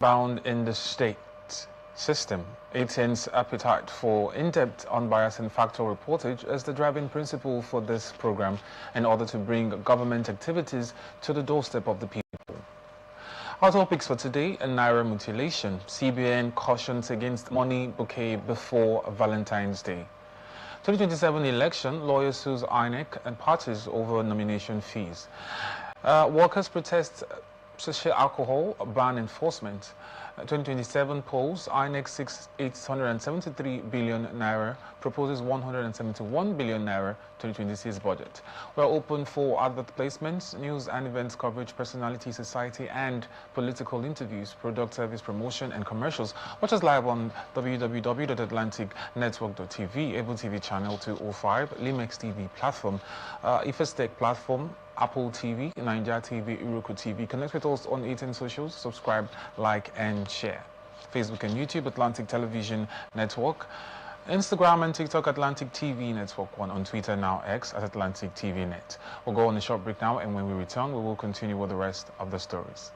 Bound in the state system. ATN's appetite for in-depth, unbiased and factual reportage is the driving principle for this program in order to bring government activities to the doorstep of the people. Our topics for today are Naira mutilation. CBN cautions against money bouquet before Valentine's Day. 2027 election, lawyers sues INEC and parties over nomination fees. Workers protest social alcohol ban enforcement. 2027 polls, INEC seeks 873 billion naira, proposes 171 billion naira 2026 budget. We're open for advert placements, news and events coverage, personality, society and political interviews, product service promotion and commercials. Watch us live on www.atlanticnetwork.tv, Able TV channel 205, Limex TV platform, Ifestech platform, Apple TV, Nigeria TV, Uruku TV. Connect with us on 18 socials, subscribe, like, and share. Facebook and YouTube, Atlantic Television Network. Instagram and TikTok, Atlantic TV Network 1. On Twitter, now X, at Atlantic TV Net. We'll go on a short break now, and when we return, we will continue with the rest of the stories.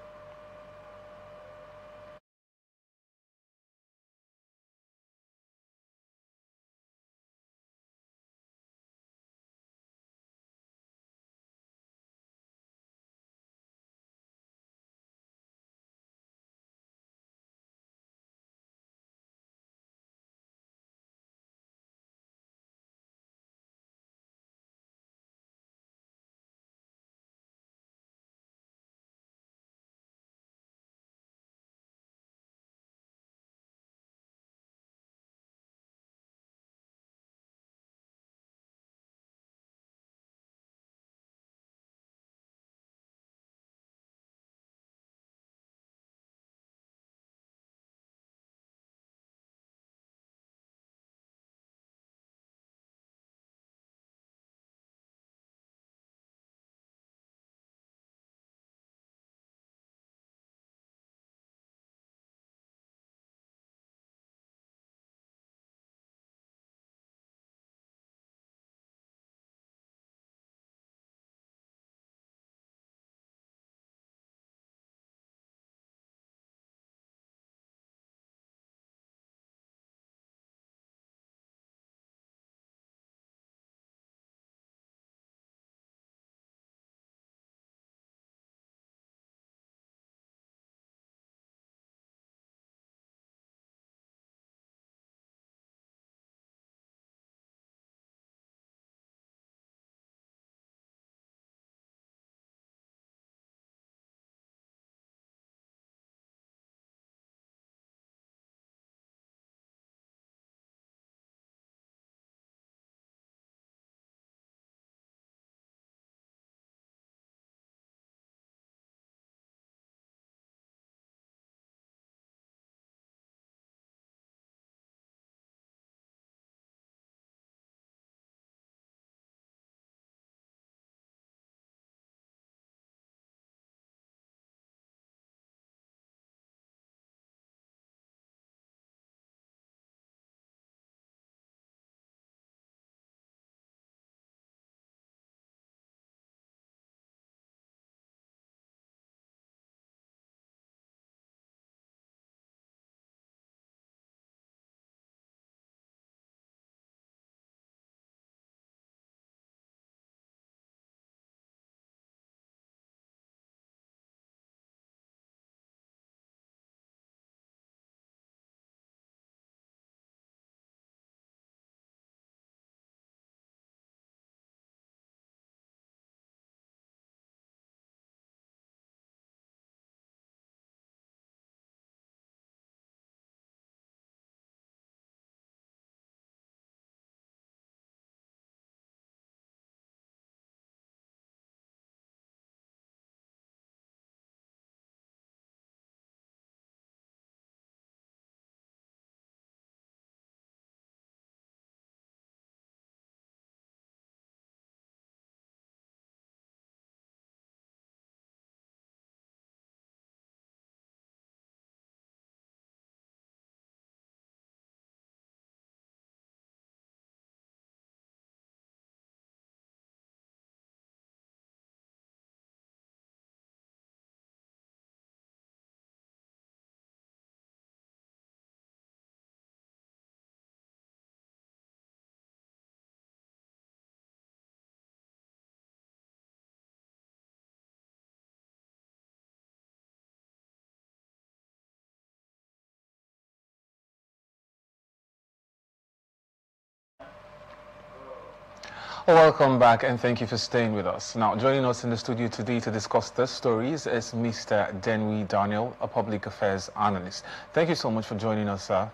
Welcome back and thank you for staying with us. Now, joining us in the studio today to discuss these stories is Mr. Denwy Daniel, a public affairs analyst. Thank you so much for joining us, sir.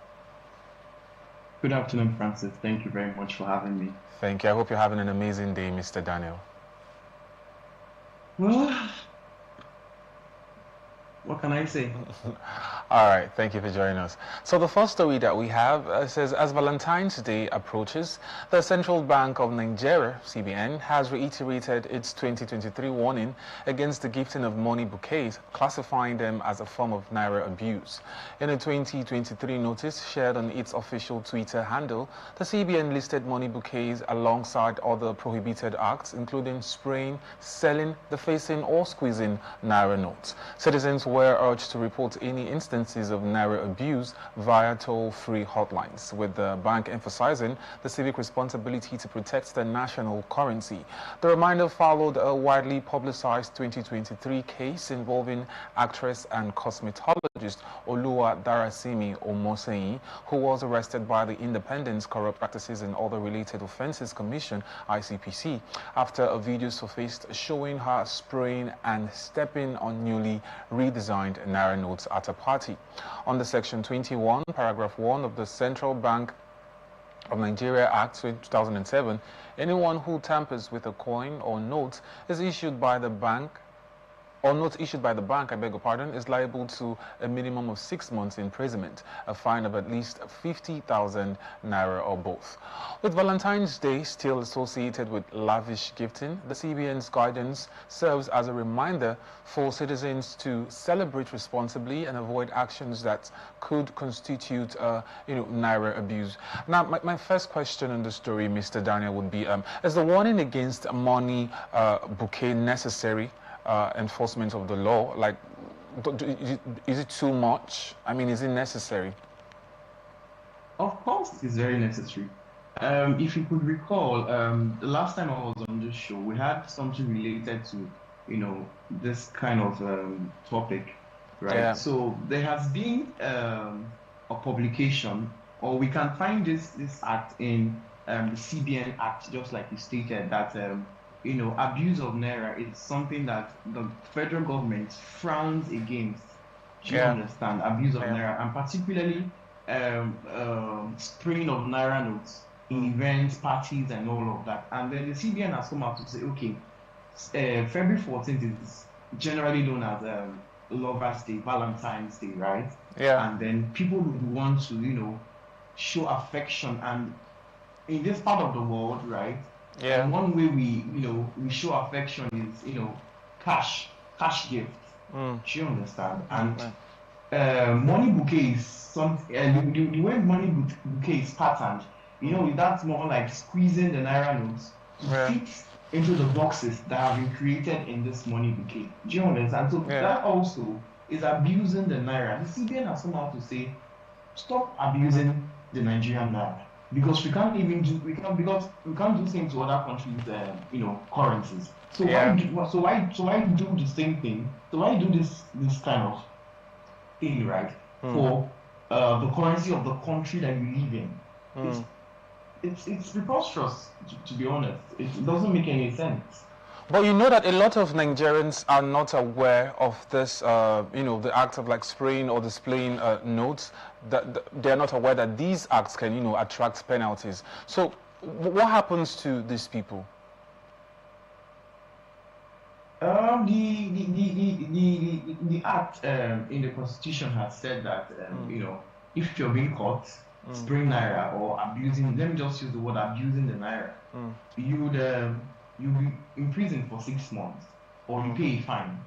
Good afternoon, Francis. Thank you very much for having me. Thank you. I hope you're having an amazing day, Mr. Daniel. Well, what can I say? All right, thank you for joining us. So the first story that we have says, as Valentine's Day approaches, the Central Bank of Nigeria, CBN, has reiterated its 2023 warning against the gifting of money bouquets, classifying them as a form of naira abuse. In a 2023 notice shared on its official Twitter handle, the CBN listed money bouquets alongside other prohibited acts, including spraying, selling, defacing, or squeezing naira notes. Citizens were urged to report any instances of naira abuse via toll-free hotlines, with the bank emphasizing the civic responsibility to protect the national currency. The reminder followed a widely publicized 2023 case involving actress and cosmetologist Oluwa Darasimi Omoseyi, who was arrested by the Independent Corrupt Practices and Other Related Offences Commission, ICPC, after a video surfaced showing her spraying and stepping on newly redesigned naira notes at a party. Under Section 21, Paragraph 1 of the Central Bank of Nigeria Act 2007, anyone who tampers with a coin or note is issued by the bank I beg your pardon, is liable to a minimum of 6 months imprisonment, a fine of at least 50,000 naira or both. With Valentine's Day still associated with lavish gifting, the CBN's guidance serves as a reminder for citizens to celebrate responsibly and avoid actions that could constitute, naira abuse. Now, my first question on the story, Mr. Daniel, would be, is the warning against money bouquet necessary? Enforcement of the law, like, is it too much? I mean, is it necessary? Of course, it's very necessary. If you could recall, the last time I was on this show, we had something related to, this kind of topic, right? Yeah. So there has been a publication, or we can find this act in the CBN Act, just like you stated, that abuse of naira is something that the federal government frowns against. Do you understand? Abuse of naira, and particularly spraying of naira notes in events, parties, and all of that. And then the CBN has come out to say, okay, February 14th is generally known as Lovers' Day, Valentine's Day, right? Yeah. And then people would want to, show affection, and in this part of the world, right? Yeah. And one way we show affection is, cash gifts. Do you understand? And money bouquet is the way money bouquet is patterned, that's more like squeezing the naira notes to fit into the boxes that have been created in this money bouquet. Do you understand? So that also is abusing the naira. The CBN has come out to say, stop abusing the Nigerian naira. Because we can't do things to other countries, currencies. So why do the same thing? So why do this kind of thing, right? For the currency of the country that you live in? It's preposterous, to be honest. It doesn't make any sense. But you know that a lot of Nigerians are not aware of this, the act of like spraying or displaying notes. That they're not aware that these acts can, attract penalties. So, what happens to these people? The act in the Constitution has said that if you're being caught spraying naira or abusing, let me just use the word abusing the naira, you'll be imprisoned for 6 months, or you pay a fine.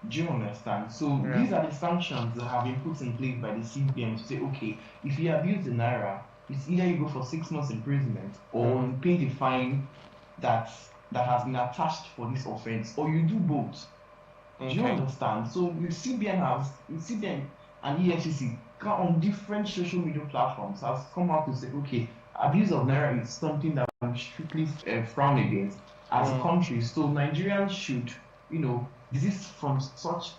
Do you understand? So these are the sanctions that have been put in place by the CBN to say, okay, if you abuse the naira, it's either you go for 6 months imprisonment, or you pay the fine that has been attached for this offense, or you do both. Do you understand? So the CBN and EFCC on different social media platforms has come out to say, okay, abuse of naira is something that we strictly frown against as a country. So Nigerians should, desist from such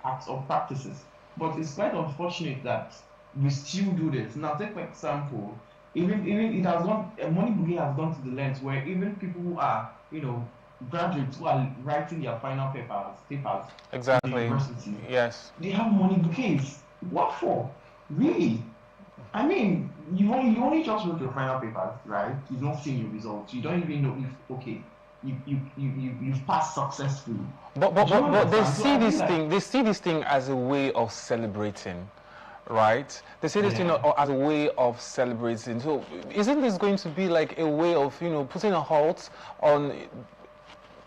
acts or practices. But it's quite unfortunate that we still do this. Now, take for example, Even it has gone. Money bouquet has gone to the length where even people who are, graduates who are writing their final papers in the Exactly. university, Yes. they have money bouquets. What for? Really? I mean, you only just wrote your final papers, right? You've not seen your results. You don't even know if okay, you've passed successfully. But Do you they understand? So see I feel this like thing. They see this thing as a way of celebrating, right? They see this thing yeah. as a way of celebrating. So isn't this going to be like a way of putting a halt on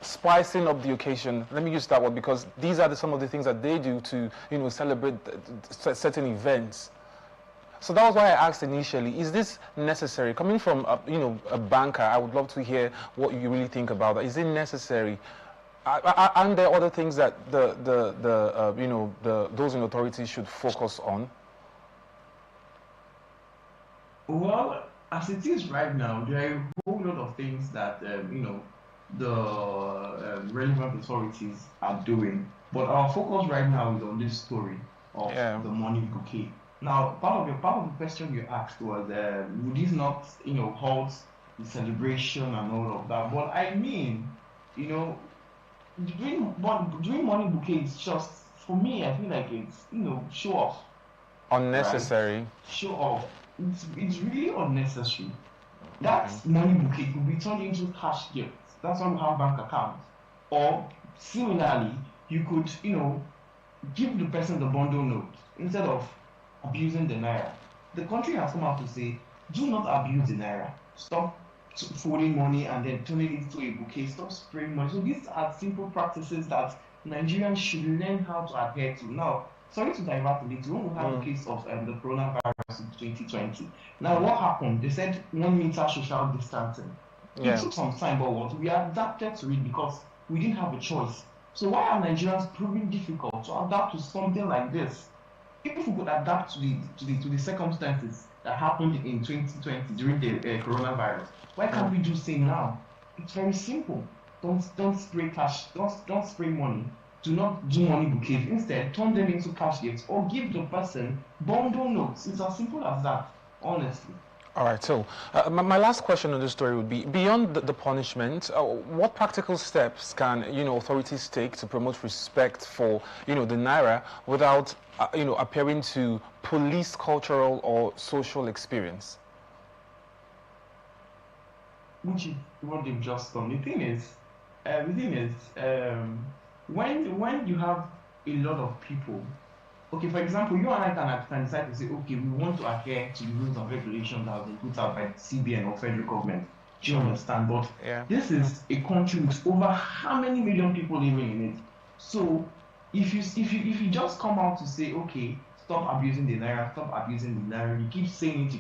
spicing up the occasion? Let me use that word because these are some of the things that they do to celebrate certain events. So that was why I asked initially, is this necessary? Coming from a banker, I would love to hear what you really think about that. Is it necessary? Aren't there other things that those in authority should focus on? Well, as it is right now, there are a whole lot of things that the relevant authorities are doing. But our focus right now is on this story of Yeah. the money bouquet. Now, part of the question you asked was, would this not, halt the celebration and all of that? But I mean, you know, doing money bouquet is just for me. I feel like it's show off, right? Unnecessary. Show off. It's really unnecessary. That money bouquet could be turned into cash gifts. That's why we have bank accounts. Or similarly, you could, give the person the bundle note instead of abusing the naira. The country has come out to say, do not abuse the naira. Stop folding money and then turning it into a bouquet. Stop spraying money. So these are simple practices that Nigerians should learn how to adhere to. Now, sorry to divert a little. When we had the case of the coronavirus in 2020, now what happened? They said 1 meter social distancing. It took some time, but what we adapted to it because we didn't have a choice. So why are Nigerians proving difficult to adapt to something like this? If we could adapt to the circumstances that happened in 2020 during the coronavirus, why can't we do same now? It's very simple. Don't spray cash. Don't spray money. Do not do money bouquets. Instead, turn them into cash gifts or give the person bundle notes. It's as simple as that, honestly. All right, so my last question on this story would be, beyond the punishment, what practical steps can, authorities take to promote respect for, the Naira without, appearing to police cultural or social experience? Which is what they've just done. The thing is, when you have a lot of people, okay, for example, you and I can decide to say, okay, we want to adhere to the rules and regulations that have been put out by the CBN or federal government. Do you understand? But this is a country with over how many million people living in it. So if you just come out to say, okay, stop abusing the naira, you keep saying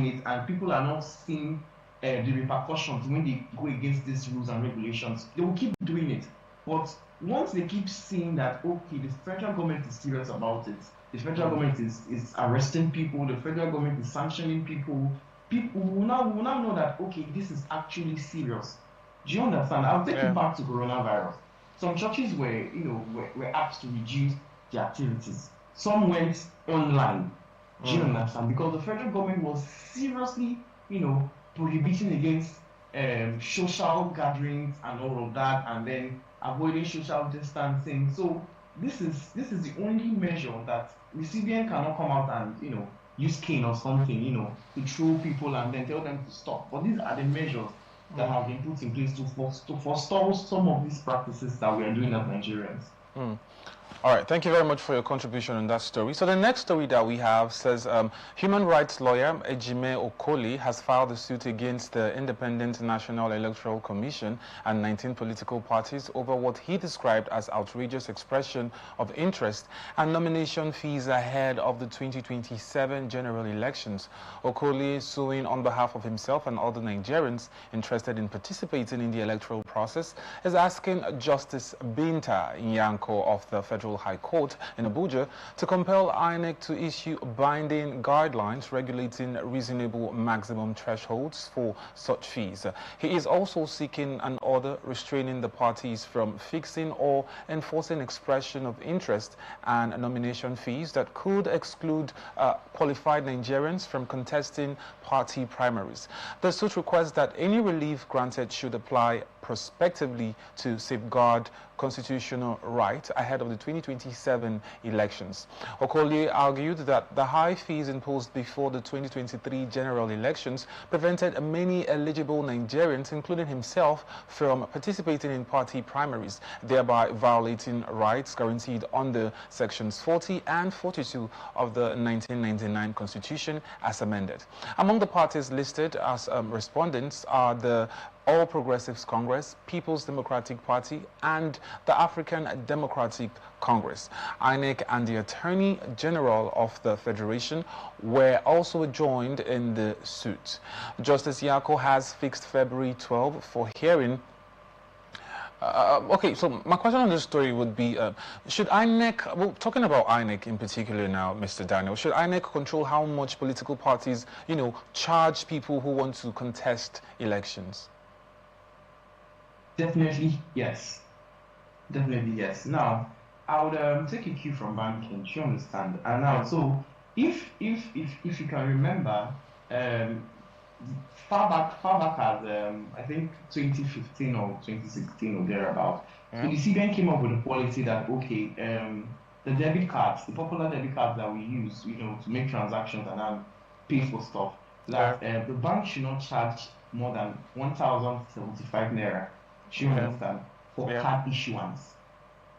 it, and people are not seeing the repercussions when they go against these rules and regulations, they will keep doing it. But once they keep seeing that, okay, the federal government is serious about it, the federal government is arresting people, the federal government is sanctioning people, people will now know that, okay, this is actually serious. Do you understand? I'll take you back to coronavirus. Some churches were asked to reduce their activities. Some went online. Do you understand? Because the federal government was seriously, prohibiting against social gatherings and all of that, and then avoiding social distancing. So this is the only measure that the CBN cannot come out and use cane or something to throw people and then tell them to stop. But these are the measures that have been put in place to forestall some of these practices that we are doing as Nigerians. All right, thank you very much for your contribution on that story. So the next story that we have says human rights lawyer Ejime Okoli has filed a suit against the Independent National Electoral Commission and 19 political parties over what he described as outrageous expression of interest and nomination fees ahead of the 2027 general elections. Okoli, suing on behalf of himself and other Nigerians interested in participating in the electoral process, is asking Justice Binta Nyanko of the Federal Federal High Court in Abuja to compel INEC to issue binding guidelines regulating reasonable maximum thresholds for such fees. He is also seeking an order restraining the parties from fixing or enforcing expression of interest and nomination fees that could exclude qualified Nigerians from contesting party primaries. The suit requests that any relief granted should apply prospectively to safeguard constitutional right ahead of the 2027 elections. Okoli argued that the high fees imposed before the 2023 general elections prevented many eligible Nigerians, including himself, from participating in party primaries, thereby violating rights guaranteed under Sections 40 and 42 of the 1999 Constitution as amended. Among the parties listed as respondents are the All Progressives Congress, People's Democratic Party, and the African Democratic Congress. INEC and the Attorney General of the Federation were also joined in the suit. Justice Yako has fixed February 12 for hearing. Okay, so my question on this story would be, should INEC, well, talking about INEC in particular now, Mr. Daniel, should INEC control how much political parties, charge people who want to contest elections? Definitely yes. Definitely yes. Now, I would take a cue from banking. You understand? And now, so if you can remember, far back as I think 2015 or 2016 or thereabout, so the CBN came up with a policy that okay, the debit cards, the popular debit cards that we use, to make transactions and then pay for stuff, that the bank should not charge more than 1,075 naira. You understand? For card issuance.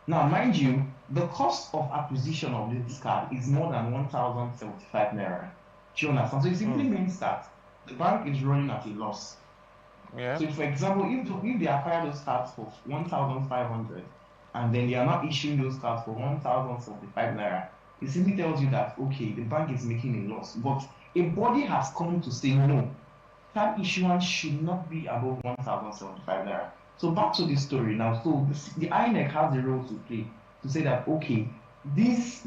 Now, mind you, the cost of acquisition of this card is more than 1,075 naira. Do you understand? So it simply means that the bank is running at a loss. Yeah. So, for example, if they acquire those cards for 1,500 and then they are not issuing those cards for 1,075 naira, it simply tells you that okay, the bank is making a loss. But a body has come to say no, card issuance should not be above 1,075 naira. So back to the story now. So the INEC has a role to play to say that okay, these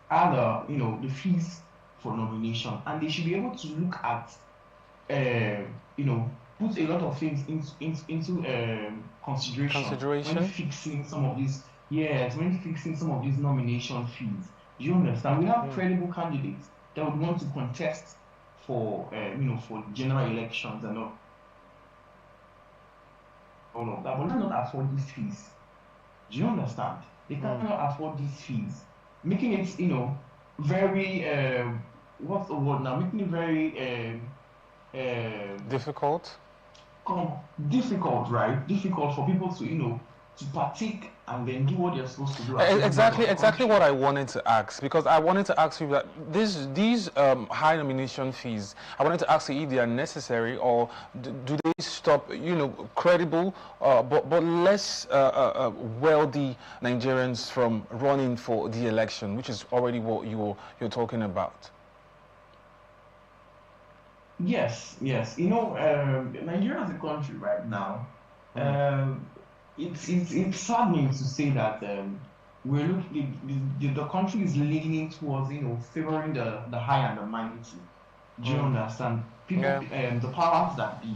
are the fees for nomination, and they should be able to look at put a lot of things into consideration when fixing some of these nomination fees. Do you understand? We have credible candidates that would want to contest for for general elections and all of that, but they cannot afford these fees. Do you understand? They cannot afford these fees, making it very what's the word now? Making it very difficult. Difficult, right? Difficult for people to to partake and then do what they're supposed to do. Exactly what I wanted to ask, because I wanted to ask you that these high nomination fees, I wanted to ask you if they are necessary or do they stop credible but less wealthy Nigerians from running for the election, which is already what you're talking about. Yes. Nigeria as a country right now, it's saddening to say that the country is leaning towards favoring the high and the mighty. Do you understand? People, the powers that be,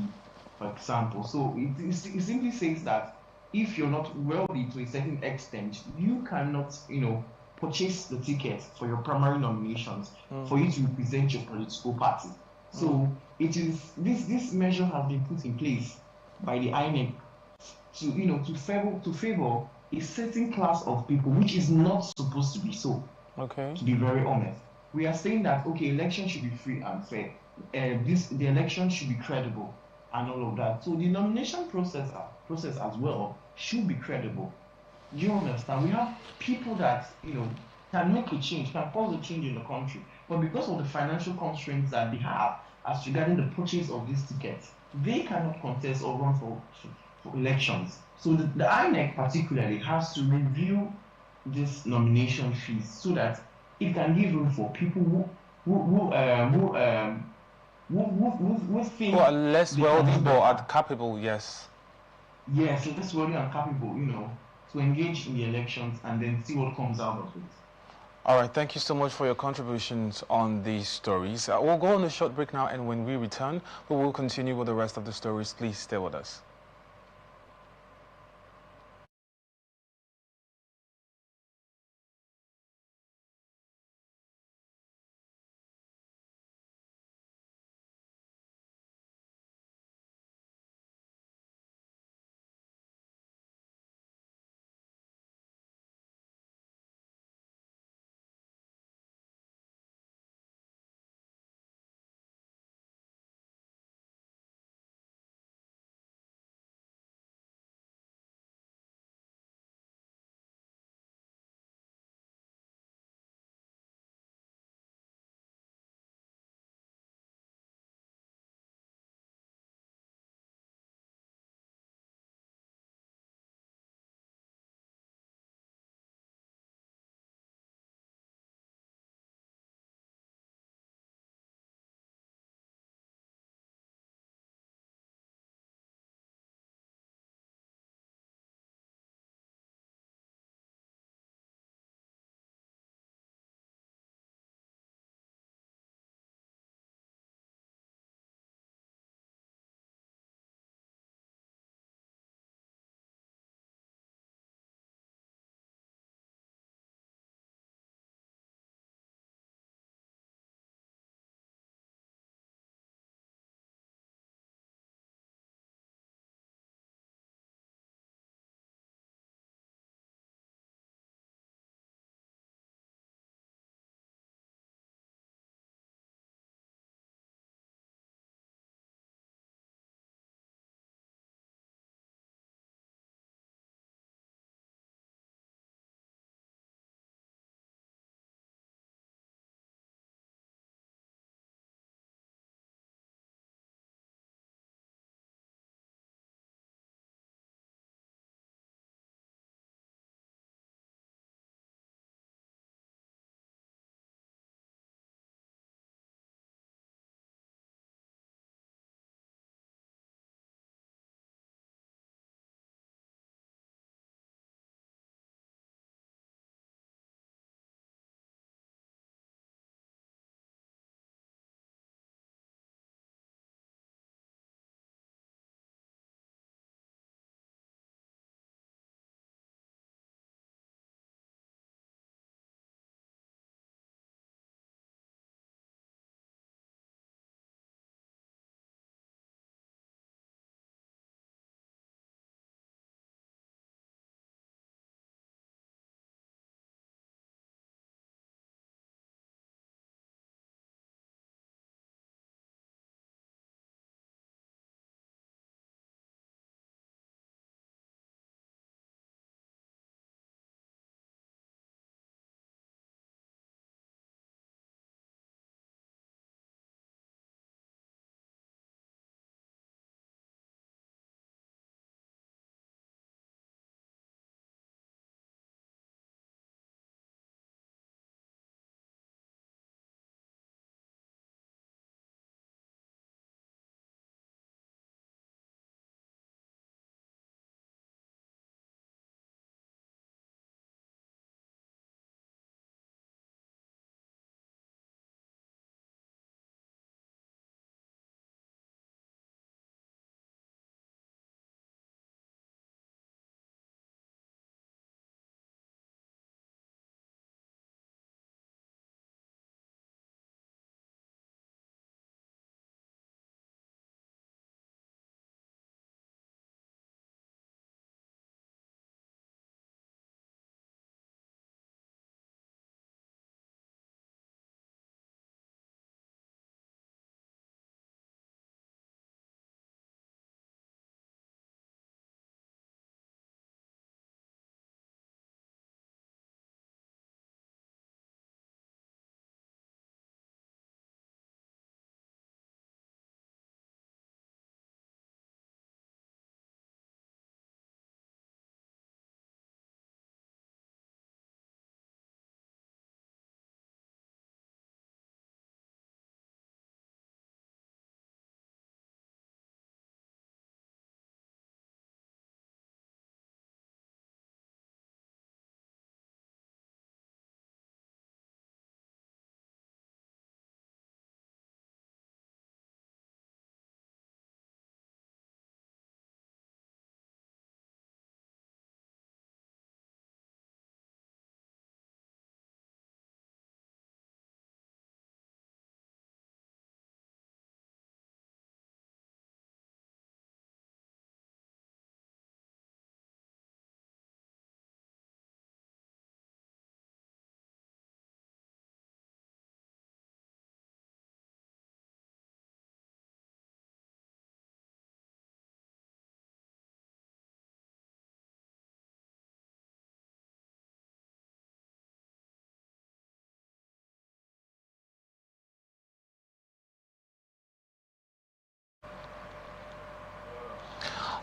for example. So it simply says that if you're not wealthy to a certain extent, you cannot purchase the ticket for your primary nominations for you to represent your political party. So it is this measure has been put in place by the INEC to favor a certain class of people, which is not supposed to be so. Okay. To be very honest, we are saying that okay, elections should be free and fair. The election should be credible and all of that. So the nomination process as well should be credible. You understand? We have people that can make a change, can cause a change in the country, but because of the financial constraints that they have as regarding the purchase of these tickets, they cannot contest or run for elections. So the INEC particularly has to review this nomination fees so that it can give room for people who think who are less wealthy but are capable. Yes, less wealthy and capable, to engage in the elections and then see what comes out of it. All right, thank you so much for your contributions on these stories. We'll go on a short break now, and when we return, we will continue with the rest of the stories. Please stay with us.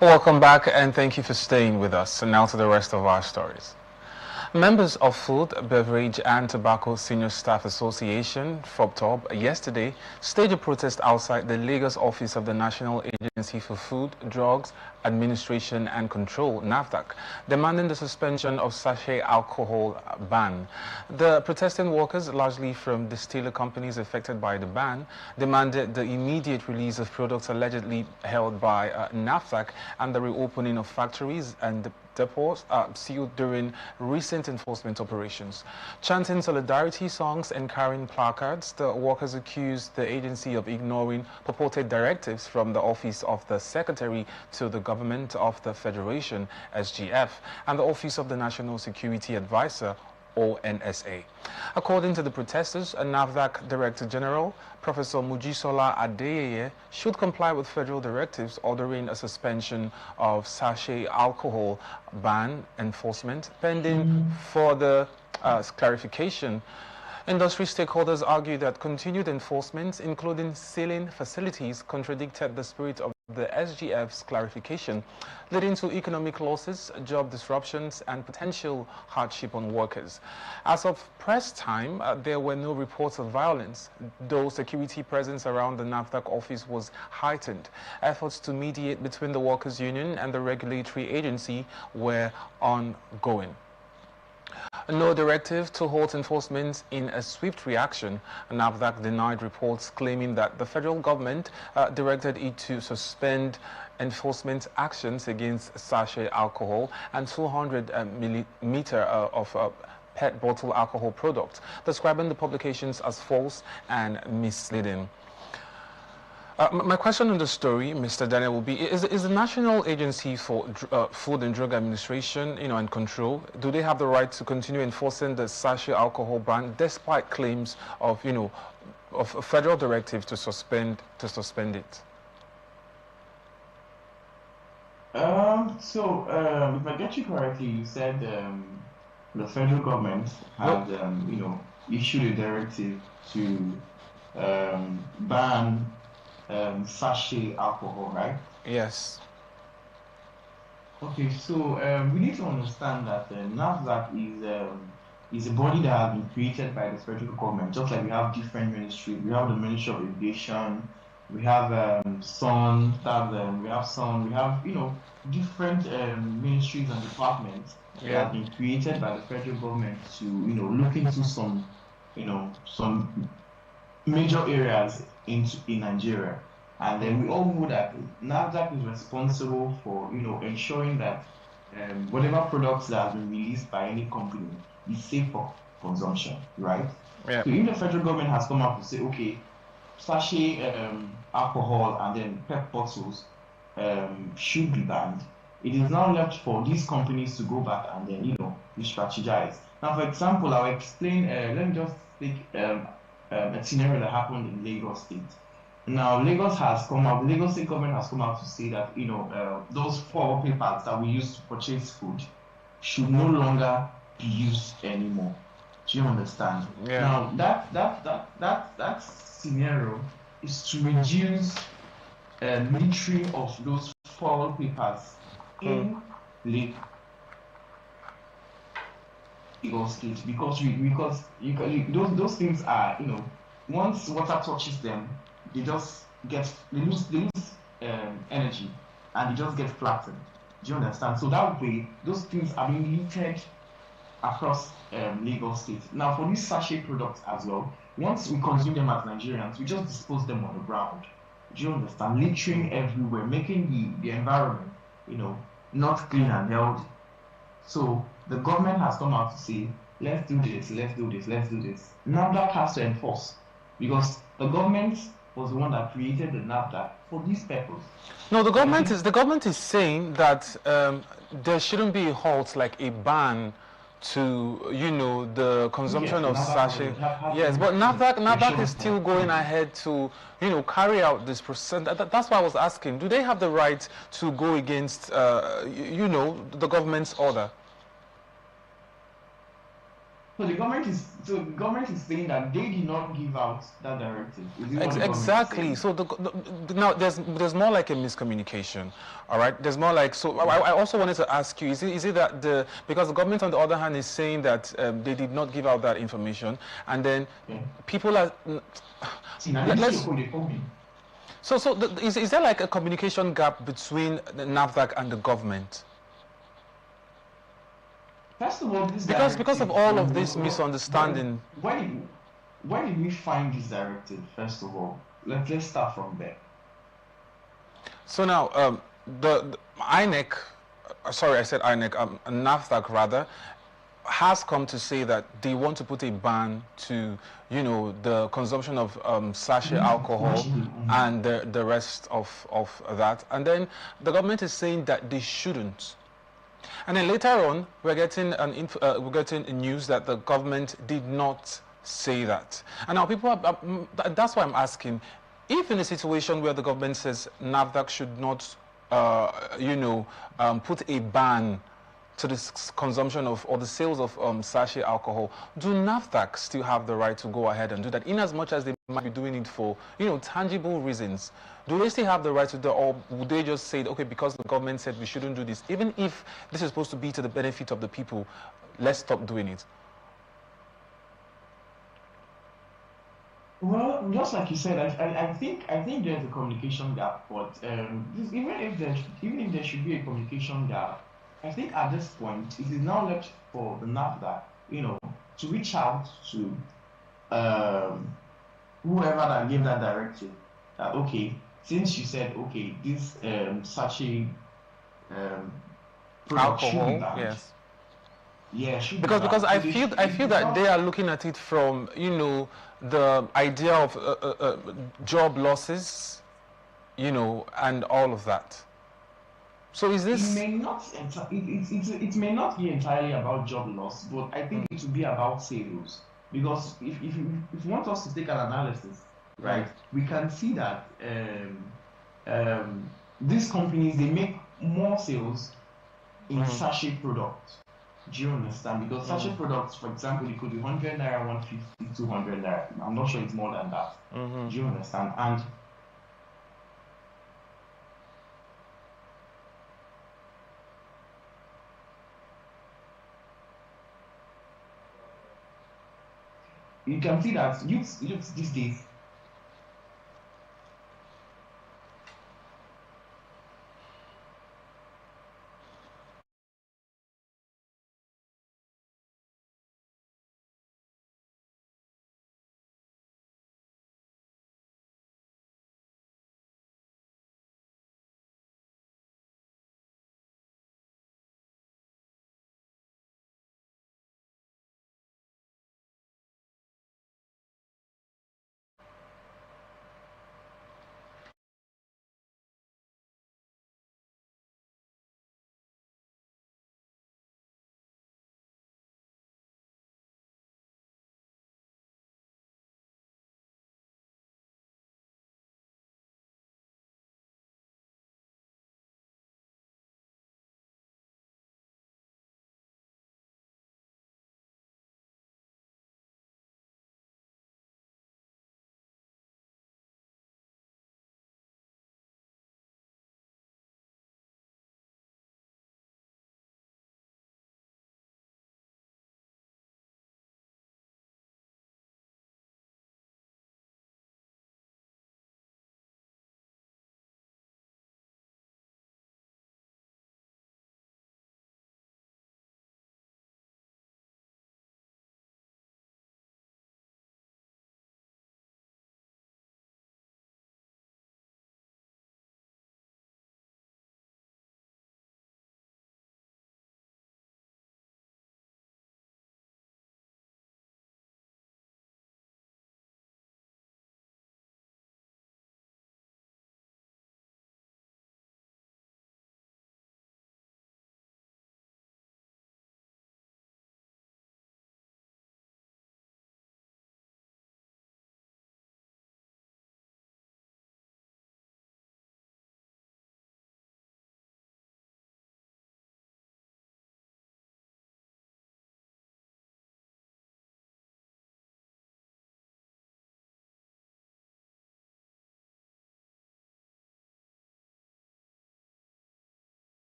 Welcome back and thank you for staying with us. And now to the rest of our stories. Members of Food, Beverage and Tobacco Senior Staff Association, FOBTOB, yesterday staged a protest outside the Lagos office of the National Agency for Food, Drugs, Administration and Control, NAFDAC, demanding the suspension of sachet alcohol ban. The protesting workers, largely from distiller companies affected by the ban, demanded the immediate release of products allegedly held by NAFDAC and the reopening of factories and depots sealed during recent enforcement operations. Chanting solidarity songs and carrying placards, the workers accused the agency of ignoring purported directives from the Office of the Secretary to the Government of the Federation, SGF, and the Office of the National Security Advisor, or NSA. According to the protesters, a NAFDAC Director General, Professor Mujisola Adeyeye, should comply with federal directives ordering a suspension of sachet alcohol ban enforcement pending further clarification. Industry stakeholders argue that continued enforcement, including sealing facilities, contradicted the spirit of the SGF's clarification, leading to economic losses, job disruptions, and potential hardship on workers. As of press time, there were no reports of violence, though security presence around the NAFDAC office was heightened. Efforts to mediate between the workers' union and the regulatory agency were ongoing. No directive to halt enforcement in a swift reaction. NAFDAC denied reports claiming that the federal government directed it to suspend enforcement actions against sachet alcohol and 200 milliliter of PET bottle alcohol products, describing the publications as false and misleading. My question on the story, Mr. Daniel, will be: is the National Agency for Food and Drug Administration, and Control, do they have the right to continue enforcing the sachet alcohol ban despite claims of, of a federal directive to suspend it? If I get you correctly, you said the federal government had, issued a directive to ban sachet alcohol, right? Yes. Okay, so we need to understand that NAFDAC is a body that has been created by the federal government. Just like we have different ministries, we have the Ministry of Aviation, we have SUN, we have different ministries and departments that have been created by the federal government to look into some major areas in Nigeria. And then we all know that NAFDAC is responsible for ensuring that whatever products that have been released by any company is safe for consumption, right? Yeah. So if the federal government has come out to say, okay, sachet alcohol and then PET bottles should be banned, it is now left for these companies to go back and then re-strategize. Now, for example, I'll explain. Let me just take a scenario that happened in Lagos State. Now, the Lagos State government has come out to say that those 4 papers that we use to purchase food should no longer be used anymore. Do you understand? Yeah. Now, that scenario is to reduce littering of those 4 papers in Lagos State, because those things are once water touches them, they lose energy and they just get flattened. Do you understand? So that way, those things are being littered across Lagos State. Now, for these sachet products as well, once we consume them as Nigerians, we just dispose them on the ground. Do you understand? Littering everywhere, making the environment, not clean and healthy. So the government has come out to say, let's do this. NAFDAC has to enforce, because the government was the one that created the NAFDAC for this purpose. No, the government is saying that there shouldn't be a halt, like a ban to the consumption of sachet. Yes, but NAFDAC is still going ahead to carry out this process. That's why I was asking, do they have the right to go against the government's order? the government is saying that they did not give out that directive. Is it what the government is Exactly. saying? So now there's more like a miscommunication. All right. There's more like so. I also wanted to ask you: is it that because the government on the other hand is saying that they did not give out that information, and then people are. See, now this is Let's. Is there like a communication gap between the NAFDAC and the government? First of all, this because of all of this misunderstanding. Where did we find this directive? First of all, let's start from there. So now, the INEC, sorry, I said INEC, NAFDAC rather, has come to say that they want to put a ban to, the consumption of sachet alcohol and the rest of that. And then the government is saying that they shouldn't. And then later on, we're getting news that the government did not say that. And now people that's why I'm asking, if in a situation where the government says NAFDAC should not, put a ban to the consumption of or the sales of sachet alcohol, do NAFDAC still have the right to go ahead and do that, in as much as they might be doing it for, tangible reasons? Do they still have the right to do, or would they just say, okay, because the government said we shouldn't do this, even if this is supposed to be to the benefit of the people, let's stop doing it? Well, just like you said, I think there's a communication gap, but even if there should be a communication gap, I think at this point it is now left for the NAFDAC, to reach out to whoever that gave that directive. That okay, since you said okay, this sachet product should be banned. Yes. Yeah, because I feel that they are looking at it from the idea of job losses, and all of that. So is this? It may not be entirely about job loss, but I think it will be about sales. Because if you want us to take an analysis, right, we can see that these companies, they make more sales in sachet products. Do you understand? Because sachet products, for example, it could be 100 naira, 150, 200 naira. I'm not sure it's more than that. Do you understand? And you can see that youths these days,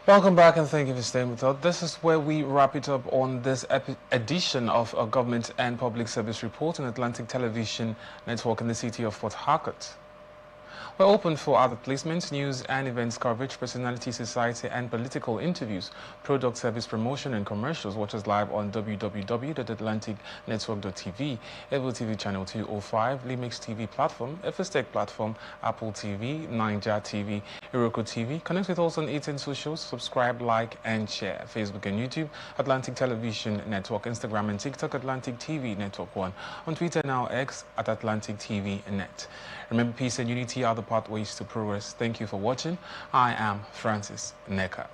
Welcome back and thank you for staying with us. This is where we wrap it up on this edition of a Government and Public Service Report on Atlantic Television Network in the city of Port Harcourt. We're open for other placements, news and events coverage, personality, society and political interviews, product service promotion and commercials. Watch us live on www.atlanticnetwork.tv, Evo TV channel 205, Limix TV platform, FSTech platform, Apple TV, Ninja TV, Iroko TV. Connect with us on 18 socials, subscribe, like and share. Facebook and YouTube, Atlantic Television Network, Instagram and TikTok, Atlantic TV Network 1. On Twitter now X at Atlantic TV Net. Remember, peace and unity are the pathways to progress. Thank you for watching. I am Francis Neka.